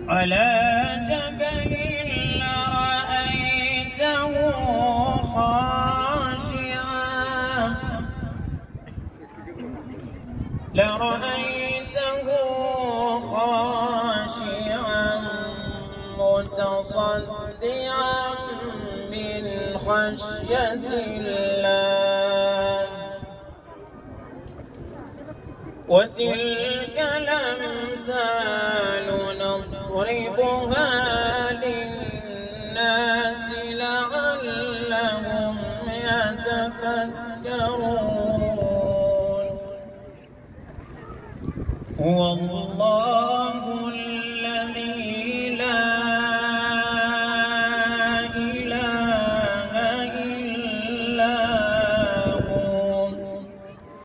على جبل لرأيته خاشعا متصدعا من خشية الله. وتلك الأمثال نضربها للناس لعلهم يتفكرون. هو الله